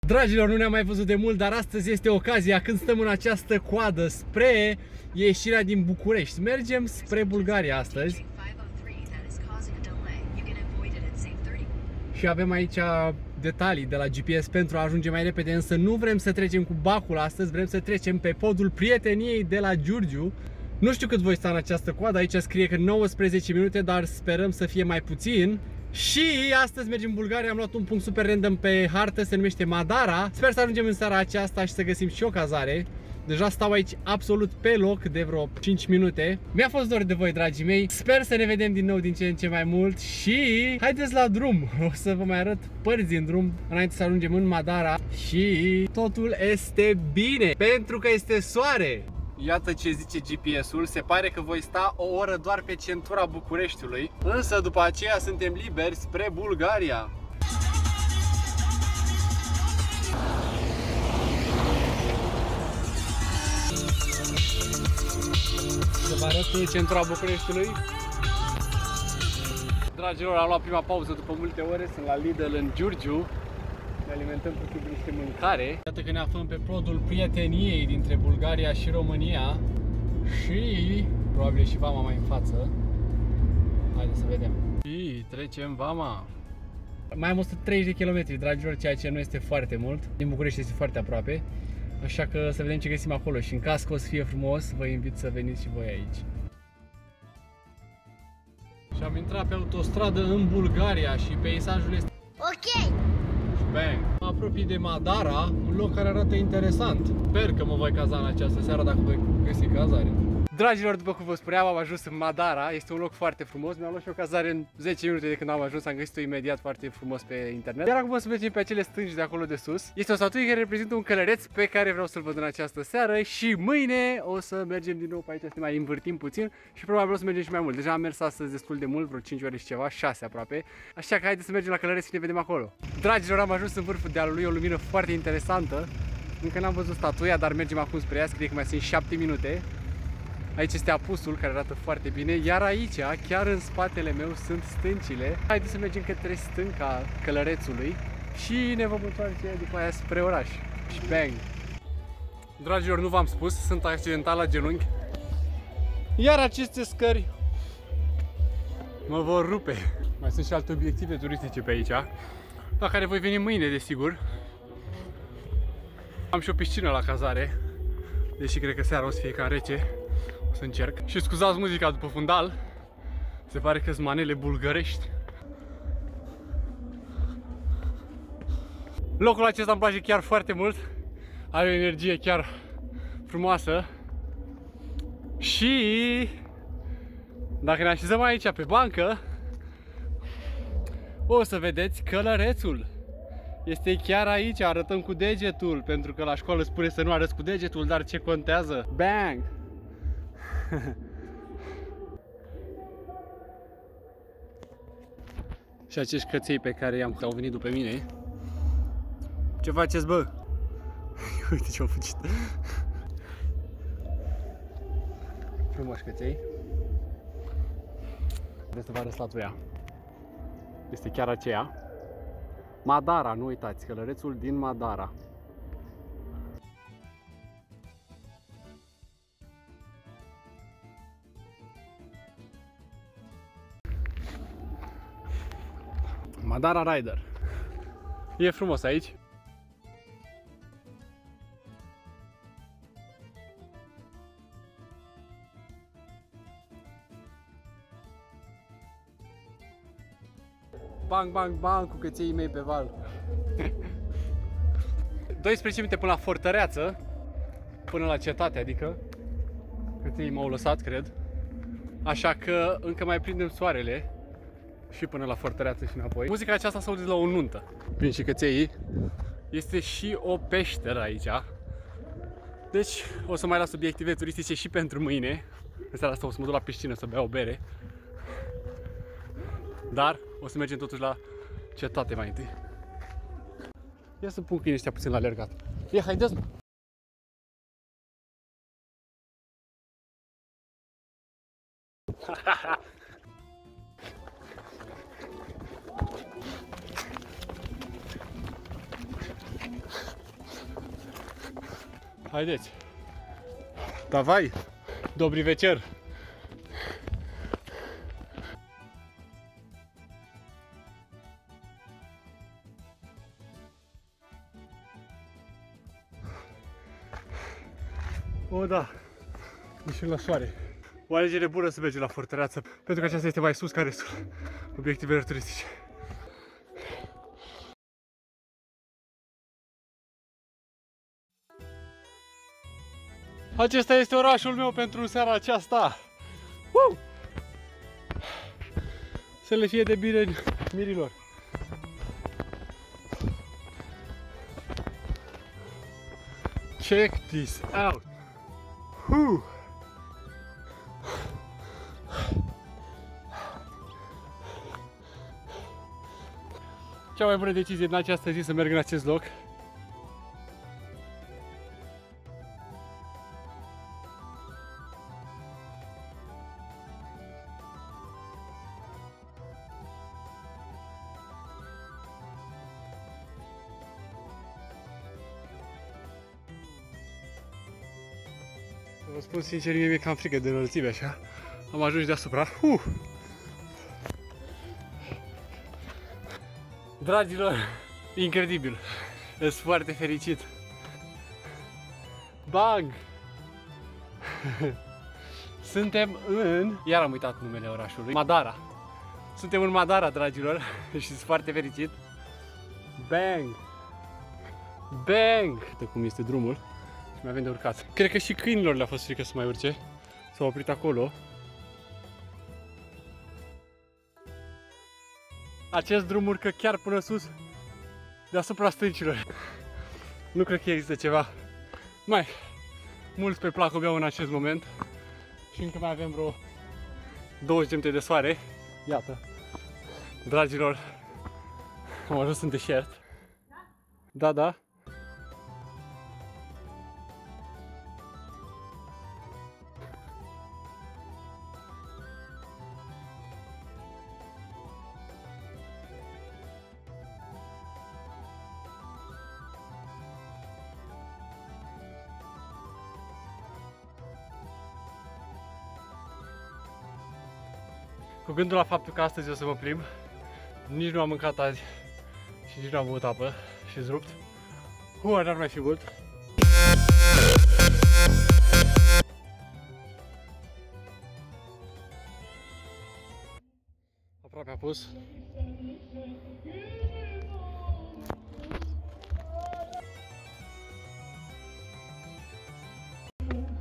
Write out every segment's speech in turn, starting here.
Dragilor, nu ne-am mai văzut de mult, dar astăzi este ocazia când stăm în această coadă spre ieșirea din București. Mergem spre Bulgaria astăzi. Și avem aici detalii de la GPS pentru a ajunge mai repede, însă nu vrem să trecem cu bacul astăzi, vrem să trecem pe podul prieteniei de la Giurgiu. Nu știu cât voi sta în această coadă, aici scrie că 19 minute, dar sperăm să fie mai puțin. Și astăzi mergem în Bulgaria, am luat un punct super random pe hartă, se numește Madara. Sper să ajungem în seara aceasta și să găsim și o cazare. Deja stau aici absolut pe loc de vreo 5 minute. Mi-a fost dor de voi, dragii mei. Sper să ne vedem din nou din ce în ce mai mult. Și haideți la drum. O să vă mai arăt părți din drum înainte să ajungem în Madara. Și totul este bine, pentru că este soare. Iată ce zice GPS-ul, se pare că voi sta o oră doar pe centura Bucureștiului. Însă după aceea suntem liberi spre Bulgaria. Să vă arăt centura Bucureștiului. Dragilor, am luat prima pauză după multe ore, sunt la Lidl în Giurgiu. Ne alimentăm cu niște mâncare. Iată că ne aflăm pe podul prieteniei dintre Bulgaria și România. Și probabil și vama mai în față. Haideți să vedem. Și trecem vama. Mai am 130 de kilometri, dragilor, ceea ce nu este foarte mult. Din București este foarte aproape. Așa că să vedem ce găsim acolo. Și în caz că o să fie frumos, vă invit să veniți și voi aici. Și am intrat pe autostradă în Bulgaria și peisajul este ok. Bang. Mă apropii de Madara, un loc care arată interesant. Sper că mă voi caza în această seară dacă voi găsi cazare. Dragilor, după cum vă spuneam, am ajuns în Madara. Este un loc foarte frumos. Mi-am luat și o cazare în 10 minute de când am ajuns. Am găsit-o imediat foarte frumos pe internet. Iar acum o să mergem pe acele stânci de acolo de sus. Este o statuie care reprezintă un călăreț pe care vreau să-l văd în această seară. Și mâine o să mergem din nou pe aici, să ne mai învârtim puțin. Și probabil o să mergem și mai mult. Deja am mers astăzi destul de mult, vreo 5 ore și ceva, 6 aproape. Așa că haideți să mergem la călăreț și ne vedem acolo. Dragilor, am ajuns în vârful dealului, o lumină foarte interesantă. Încă n-am văzut statuia, dar mergem acum spre ea. Scrie că mai sunt 7 minute. Aici este apusul care arată foarte bine, iar aici, chiar în spatele meu, sunt stâncile. Haideți să mergem către stânca călărețului și ne vom întoarce după aia spre oraș. Și bang! Dragilor, nu v-am spus, sunt accidentat la genunchi. Iar aceste scări mă vor rupe. Mai sunt și alte obiective turistice pe aici, la care voi veni mâine, desigur. Am și o piscină la cazare, deși cred că seara o să fie cam rece. O să încerc. Și scuzați muzica după fundal. Se pare că sunt manele bulgărești. Locul acesta îmi place chiar foarte mult. Are o energie chiar frumoasă. Și dacă ne așezăm aici pe bancă, o să vedeți călărețul. Este chiar aici, arătăm cu degetul, pentru că la școală spune să nu arăți cu degetul, dar ce contează? Bang! Și acești căței pe care au venit după mine. Ce faceți, bă? Uite ce-au fugit. Frumoși căței. Vreau să vă arăt statuia. Este chiar aceea. Madara, nu uitați, călărețul din Madara. Madara Rider. E frumos aici. Bang, bang, bang cu căței mei pe val. 12 minute până la fortăreață, până la cetate, adică. Căței m-au lăsat, cred. Așa că încă mai prindem soarele. Și până la fortăreață și înapoi. Muzica aceasta se aude la o nuntă. Vin și căței. Este și o peșteră aici. Deci o să mai las obiective turistice și pentru mâine. În seara asta o să mă duc la piscină să beau o bere. Dar o să mergem totuși la cetate mai întâi. Ia să pun câinii ăștia puțin la alergat. Ia, haideți! Haideți! Dawaj! Dobry wieczór! O, da! Ieșim la soare. O alegere bună să mergem la fortăreață, pentru că aceasta este mai sus ca restul obiectivelor turistice. Acesta este orașul meu pentru seara aceasta. Să le fie de bine mirilor. Check this out. Cea mai bună decizie din această zi să merg în acest loc. Vă spun sincer, mie mi-e cam frică de înălțime așa. Am ajuns deasupra. Dragilor, incredibil. Sunt foarte fericit. Bang! Suntem în... Iar am uitat numele orașului. Madara. Suntem în Madara, dragilor. Și sunt foarte fericit. Bang! Bang! Uite cum este drumul. Și mai avem de urcat. Cred că și câinilor le-a fost frică să mai urce. S-au oprit acolo. Acest drum urcă chiar până sus, deasupra stâncilor. Nu cred că există ceva mai mult spre placul meu în acest moment. Și încă mai avem vreo 20 de minute de soare. Iată. Dragilor, am ajuns în deșert. Da, da. Cu gândul la faptul că astăzi o să mă plimb, nici nu am mâncat azi și nici nu am băut apă și-s rupt. N-ar mai fi mult. Aproape apus.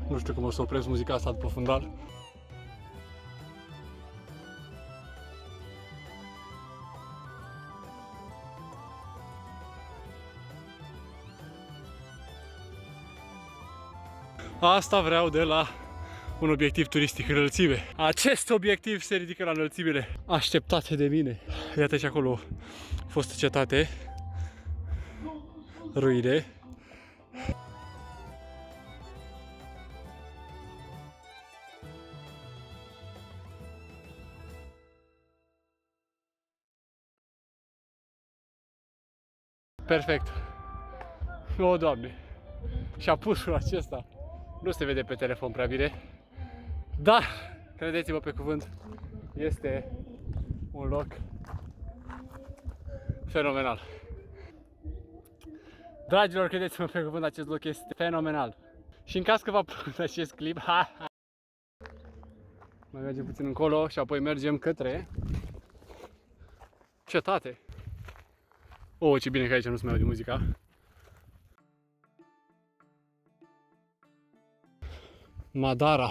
Nu știu cum o să opresc muzica asta după fundal. Asta vreau de la un obiectiv turistic, înălțime. Acest obiectiv se ridică la înălțimile așteptate de mine. Iată și acolo a fost cetate, ruine. Perfect. O, Doamne. Și apusul acesta nu se vede pe telefon prea bine, dar, credeți-mă pe cuvânt, este un loc fenomenal. Dragilor, credeți-mă pe cuvânt, acest loc este fenomenal. Și în caz că v-a plăcut acest clip, mai mergem puțin încolo și apoi mergem către cetate. Oh, ce bine că aici nu se mai aude muzica. Madara.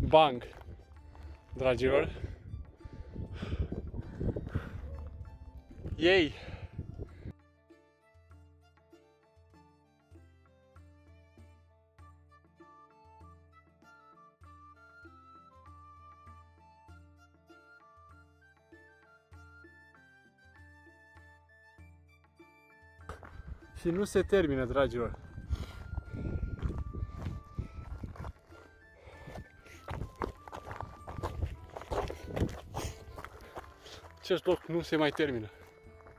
Bang, dragilor. Ei. Și nu se termină, dragilor. Acest loc nu se mai termină.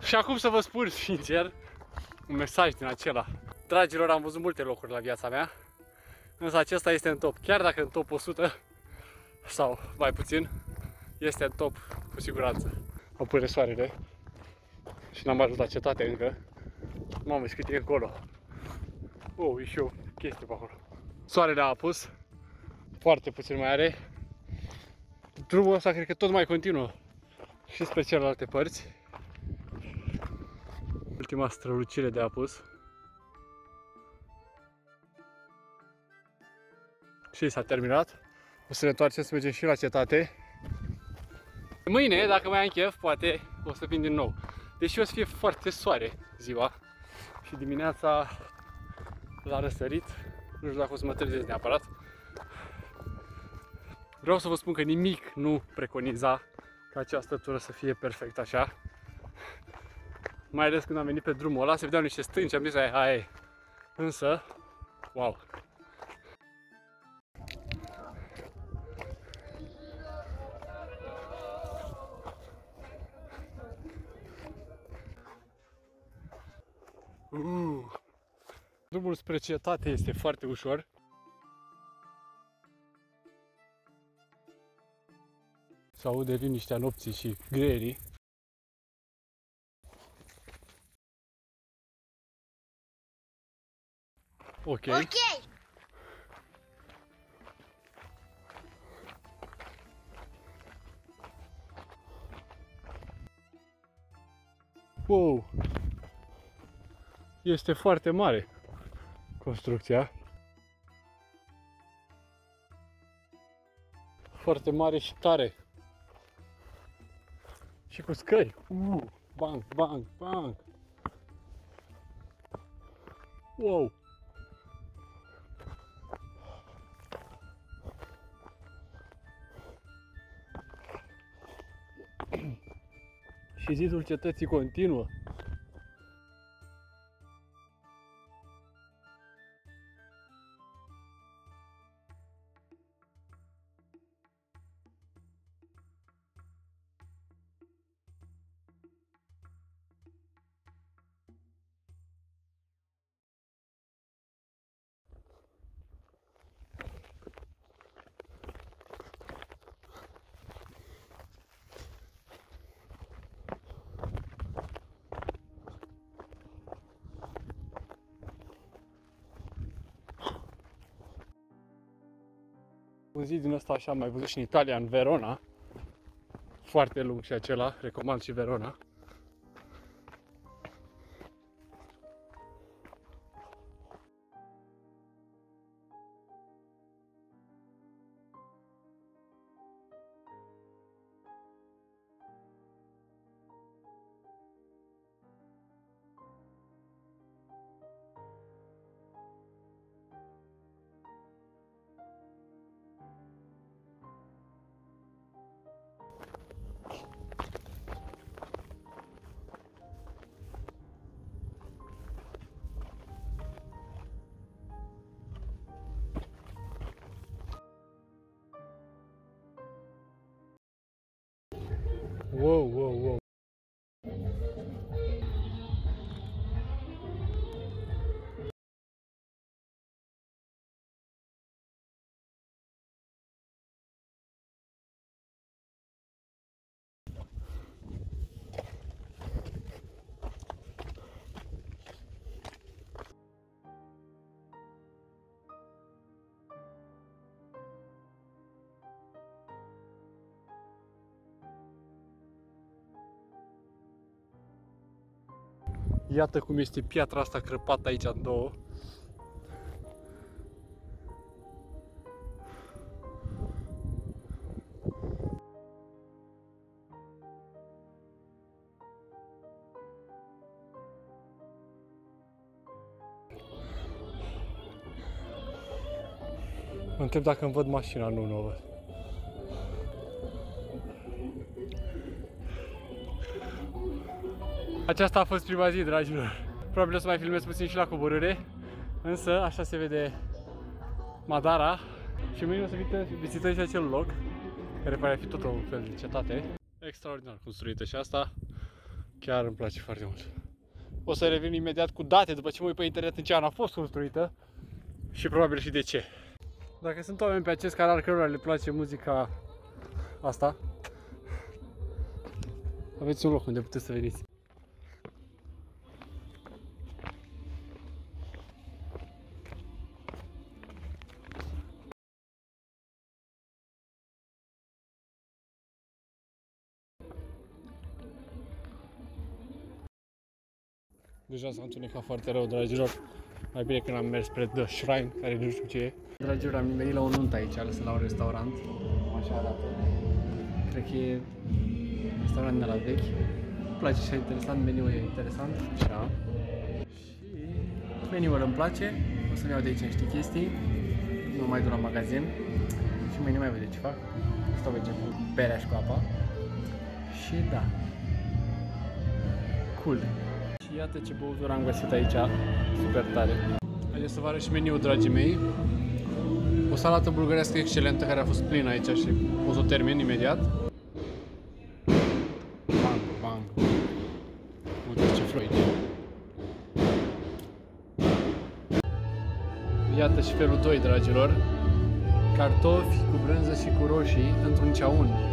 Și acum să vă spun sincer un mesaj din acela. Dragilor, am văzut multe locuri la viața mea, însă acesta este în top. Chiar dacă în top 100 sau mai puțin, este în top cu siguranță. Mă pune soarele și n-am ajuns la cetate încă. Mamă, și cât e încolo. Oh, e și o chestie pe acolo. Soarele a apus, foarte puțin mai are. Drumul ăsta cred că tot mai continuă și spre celelalte părți. Ultima strălucire de apus. Și s-a terminat. O să ne întoarcem să mergem și la cetate. Mâine, dacă mai am chef, poate o să vin din nou. Deși o să fie foarte soare ziua și dimineața la răsărit. Nu știu dacă o să mă trezesc neapărat. Vreau să vă spun că nimic nu preconiza ca această tură să fie perfect așa. Mai ales când am venit pe drumul ăla, se vedeau niște stânci, am zis aia e. Însă, wow! Drumul spre cetate este foarte ușor. Se aude liniștea nopții și greierii. Ok. Wow! Este foarte mare construcția. Foarte mare și tare. Și cu scări. Bang, bang, bang. Wow! Și zidul cetății continuă. Un zid din ăsta așa am mai văzut și în Italia, în Verona. Foarte lung și acela, recomand și Verona. Wow, wow, wow. Iată cum este piatra asta crăpată aici în două. Mă întreb dacă îmi văd mașina, nu o văd. Aceasta a fost prima zi, dragilor. Probabil o să mai filmez puțin și la coborâre, însă așa se vede Madara și mâine o să vizităm și acel loc, care pare a fi tot un fel de cetate. Extraordinar construită și asta chiar îmi place foarte mult. O să revin imediat cu date după ce mă uit pe internet în ce an a fost construită și probabil și de ce. Dacă sunt oameni pe acest canal cărora le place muzica asta, aveți un loc unde puteți să veniți. Deja s-a întunecat foarte rău, dragilor. Mai bine când am mers spre The Shrine, care nu știu ce e. Dragilor, am venit la o nuntă aici, lăsat la un restaurant. Așa arată. Cred că e restaurant de la vechi. Îmi place și interesant, meniul e interesant. Așa. Și meniul îmi place. O să-mi iau de aici niște chestii. Nu mai duc la magazin. Și mâine mai vede ce fac. Stau aici cu berea și cu apa. Și da. Cool. Și iată ce băutură am găsit aici, super tare. Haideți să vă arăt și meniul, dragii mei. O salată bulgărească excelentă care a fost plină aici și o să o termin imediat. Bang, bang. Uite ce flori. Iată și felul 2, dragilor. Cartofi cu brânză și cu roșii într-un ceaun.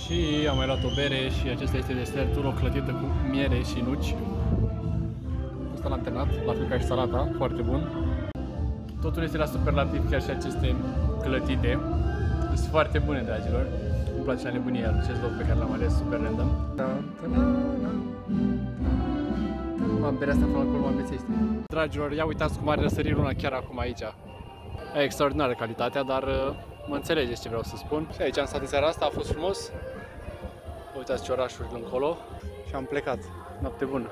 Și am mai luat o bere și acesta este desertul, o clătită cu miere și nuci. Asta l-am terminat, la fel ca și salata, foarte bun. Totul este la superlativ, chiar și aceste clătite. Sunt foarte bune, dragilor. Îmi place la nebunie acest loc pe care l-am ales, super random. Berea asta până acolo mă amețește. Dragilor, ia uitați cum are răsărit luna chiar acum aici. E extraordinară calitatea, dar mă înțelegeți ce vreau să spun. Și aici am stat în seara asta, a fost frumos. Uitați ce orașuri încolo și am plecat. Noapte bună!